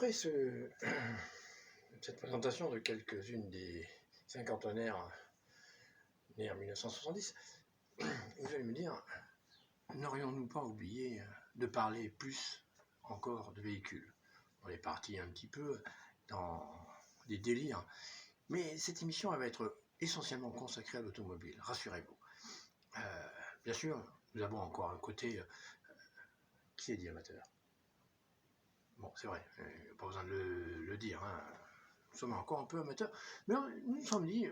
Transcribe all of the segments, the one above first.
Après cette présentation de quelques-unes des cinquantenaires nés en 1970, vous allez me dire, n'aurions-nous pas oublié de parler plus encore de véhicules? On est parti un petit peu dans des délires, mais cette émission elle va être essentiellement consacrée à l'automobile, rassurez-vous. Bien sûr, nous avons encore un côté qui est dit amateur. Bon, c'est vrai, pas besoin de le dire, hein. Nous sommes encore un peu amateurs, mais nous nous sommes dit,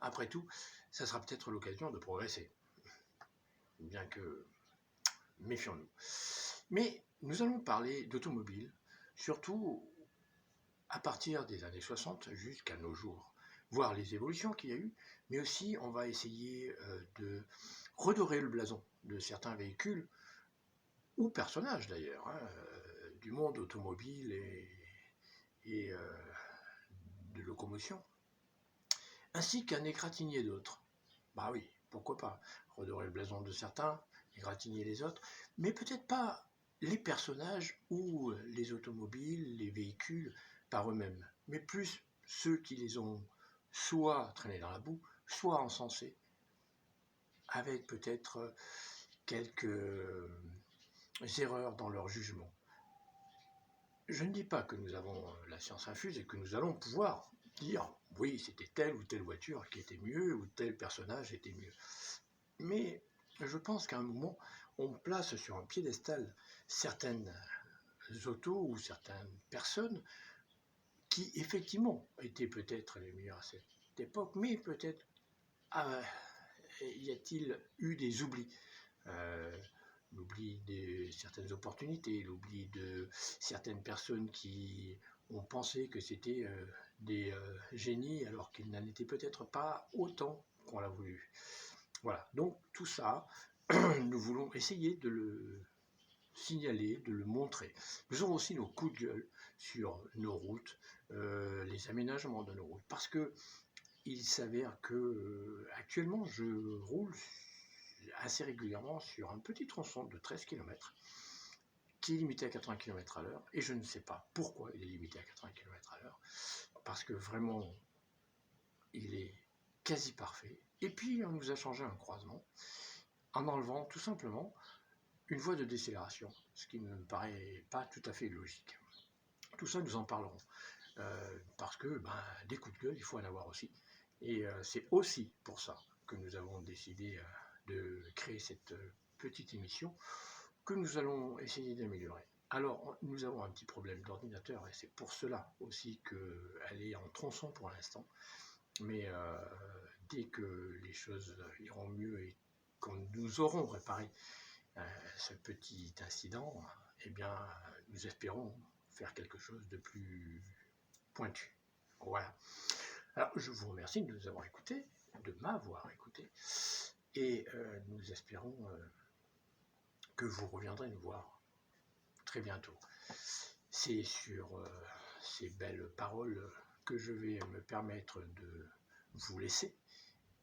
après tout, ça sera peut-être l'occasion de progresser. Bien que, méfions-nous. Mais nous allons parler d'automobile, surtout à partir des années 60 jusqu'à nos jours, voir les évolutions qu'il y a eu, mais aussi on va essayer de redorer le blason de certains véhicules, ou personnages d'ailleurs, hein, du monde automobile et de locomotion, ainsi qu'un égratigner d'autres. Bah oui, pourquoi pas, redorer le blason de certains, égratigner les autres, mais peut-être pas les personnages ou les automobiles, les véhicules par eux-mêmes, mais plus ceux qui les ont soit traînés dans la boue, soit encensés, avec peut-être quelques erreurs dans leur jugement. Je ne dis pas que nous avons la science infuse et que nous allons pouvoir dire oui, c'était telle ou telle voiture qui était mieux ou tel personnage était mieux. Mais je pense qu'à un moment, on place sur un piédestal certaines autos ou certaines personnes qui effectivement étaient peut-être les meilleures à cette époque, mais peut-être y a-t-il eu des oublis. L'oubli de certaines opportunités, l'oubli de certaines personnes qui ont pensé que c'était des génies alors qu'ils n'en étaient peut-être pas autant qu'on l'a voulu. Voilà, donc tout ça, nous voulons essayer de le signaler, de le montrer. Nous aurons aussi nos coups de gueule sur nos routes, les aménagements de nos routes, parce que il s'avère que actuellement je roule assez régulièrement sur un petit tronçon de 13 km qui est limité à 80 km/h, et je ne sais pas pourquoi il est limité à 80 km/h, parce que vraiment il est quasi parfait. Et puis on nous a changé un croisement en enlevant tout simplement une voie de décélération, ce qui ne me paraît pas tout à fait logique. Tout ça, nous en parlerons, parce que des coups de gueule, il faut en avoir aussi. Et c'est aussi pour ça que nous avons décidé de créer cette petite émission que nous allons essayer d'améliorer. Alors, nous avons un petit problème d'ordinateur, et c'est pour cela aussi qu'elle est en tronçon pour l'instant. Mais dès que les choses iront mieux et quand nous aurons réparé ce petit incident, eh bien, nous espérons faire quelque chose de plus pointu. Voilà. Alors, je vous remercie de nous avoir écoutés, de m'avoir écouté, et nous espérons que vous reviendrez nous voir très bientôt. C'est sur ces belles paroles que je vais me permettre de vous laisser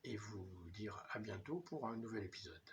et vous dire à bientôt pour un nouvel épisode.